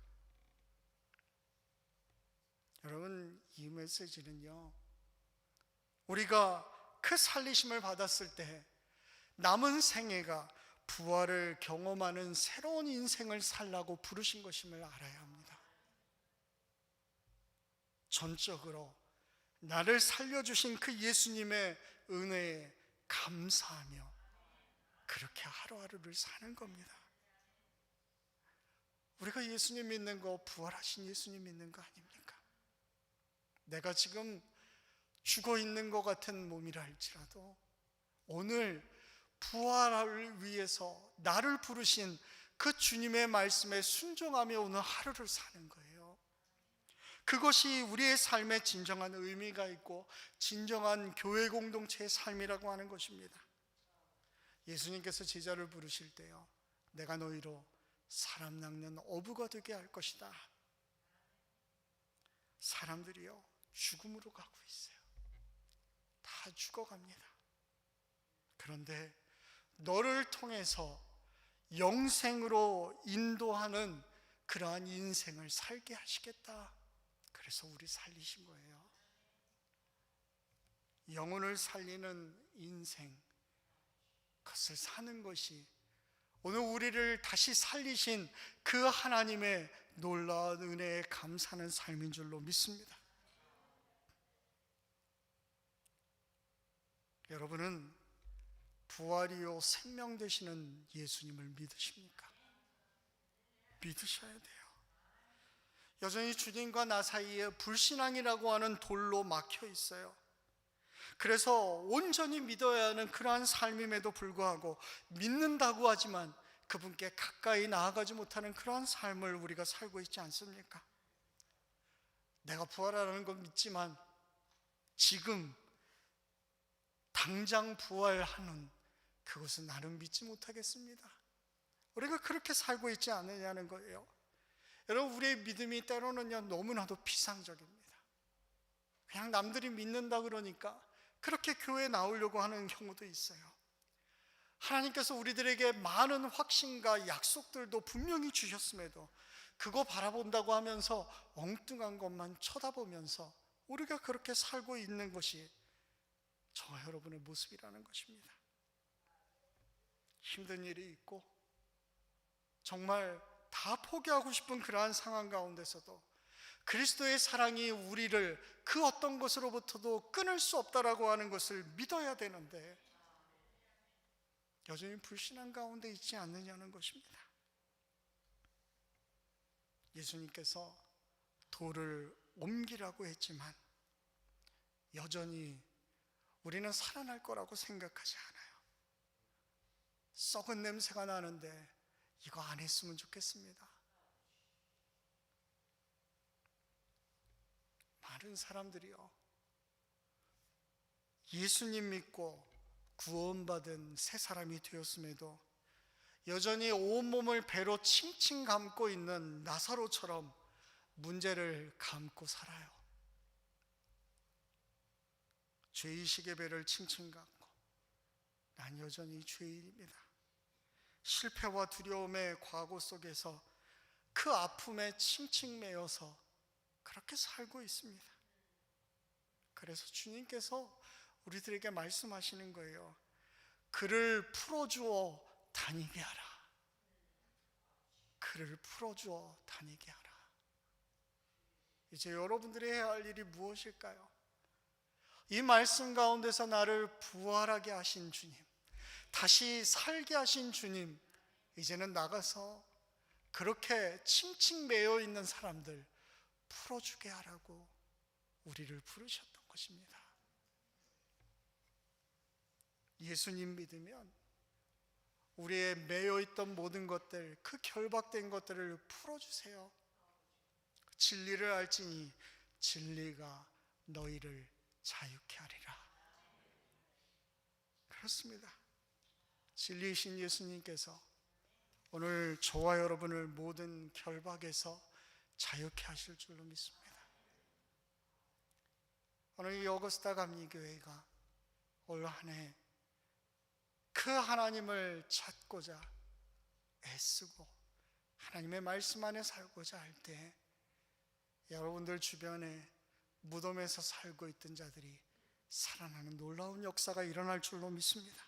여러분, 이 메시지는요, 우리가 그 살리심을 받았을 때 남은 생애가 부활을 경험하는 새로운 인생을 살라고 부르신 것임을 알아야 합니다. 전적으로 나를 살려주신 그 예수님의 은혜에 감사하며 그렇게 하루하루를 사는 겁니다. 우리가 예수님 믿는 거, 부활하신 예수님 믿는 거 아닙니까? 내가 지금 죽어 있는 것 같은 몸이라 할지라도 오늘 부활을 위해서 나를 부르신 그 주님의 말씀에 순종하며 오늘 하루를 사는 거예요. 그것이 우리의 삶에 진정한 의미가 있고 진정한 교회 공동체의 삶이라고 하는 것입니다. 예수님께서 제자를 부르실 때요, 내가 너희로 사람 낚는 어부가 되게 할 것이다. 사람들이요, 죽음으로 가고 있어요. 다 죽어갑니다. 그런데 너를 통해서 영생으로 인도하는 그러한 인생을 살게 하시겠다. 그래서 우리 살리신 거예요. 영혼을 살리는 인생, 그것을 사는 것이 오늘 우리를 다시 살리신 그 하나님의 놀라운 은혜에 감사하는 삶인 줄로 믿습니다. 여러분은 부활이요 생명 되시는 예수님을 믿으십니까? 믿으셔야 돼요. 여전히 주님과 나 사이에 불신앙이라고 하는 돌로 막혀 있어요. 그래서 온전히 믿어야 하는 그러한 삶임에도 불구하고 믿는다고 하지만 그분께 가까이 나아가지 못하는 그러한 삶을 우리가 살고 있지 않습니까? 내가 부활하라는 건 믿지만 지금 당장 부활하는 그것은 나는 믿지 못하겠습니다. 우리가 그렇게 살고 있지 않느냐는 거예요. 여러분, 우리의 믿음이 때로는요 너무나도 피상적입니다. 그냥 남들이 믿는다 그러니까 그렇게 교회에 나오려고 하는 경우도 있어요. 하나님께서 우리들에게 많은 확신과 약속들도 분명히 주셨음에도 그거 바라본다고 하면서 엉뚱한 것만 쳐다보면서 우리가 그렇게 살고 있는 것이 저와 여러분의 모습이라는 것입니다. 힘든 일이 있고 정말 다 포기하고 싶은 그러한 상황 가운데서도 그리스도의 사랑이 우리를 그 어떤 것으로부터도 끊을 수 없다라고 하는 것을 믿어야 되는데 여전히 불신앙 가운데 있지 않느냐는 것입니다. 예수님께서 돌을 옮기라고 했지만 여전히 우리는 살아날 거라고 생각하지 않아요. 썩은 냄새가 나는데 이거 안 했으면 좋겠습니다. 많은 사람들이요 예수님 믿고 구원받은 새 사람이 되었음에도 여전히 온몸을 배로 칭칭 감고 있는 나사로처럼 문제를 감고 살아요. 죄의식의 배를 칭칭 감고 난 여전히 죄인입니다. 실패와 두려움의 과거 속에서 그 아픔에 칭칭 매여서 그렇게 살고 있습니다. 그래서 주님께서 우리들에게 말씀하시는 거예요. 그를 풀어주어 다니게 하라. 그를 풀어주어 다니게 하라. 이제 여러분들이 해야 할 일이 무엇일까요? 이 말씀 가운데서 나를 부활하게 하신 주님, 다시 살게 하신 주님, 이제는 나가서 그렇게 칭칭 매여 있는 사람들 풀어주게 하라고 우리를 부르셨던 것입니다. 예수님 믿으면 우리의 매여있던 모든 것들, 그 결박된 것들을 풀어주세요. 진리를 알지니 진리가 너희를 자유케 하리라. 그렇습니다. 진리이신 예수님께서 오늘 저와 여러분을 모든 결박에서 자유케 하실 줄로 믿습니다. 오늘 이 어거스타 감리교회가 올 한 해 그 하나님을 찾고자 애쓰고 하나님의 말씀 안에 살고자 할 때 여러분들 주변에 무덤에서 살고 있던 자들이 살아나는 놀라운 역사가 일어날 줄로 믿습니다.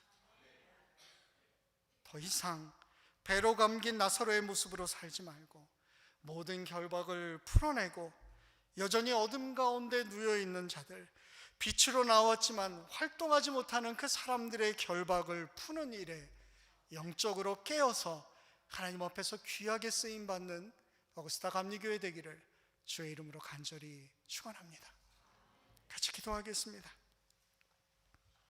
더 이상 배로 감긴 나사로의 모습으로 살지 말고 모든 결박을 풀어내고 여전히 어둠 가운데 누워있는 자들, 빛으로 나왔지만 활동하지 못하는 그 사람들의 결박을 푸는 일에 영적으로 깨어서 하나님 앞에서 귀하게 쓰임받는 어거스타 감리교회 되기를 주의 이름으로 간절히 축원합니다. 같이 기도하겠습니다.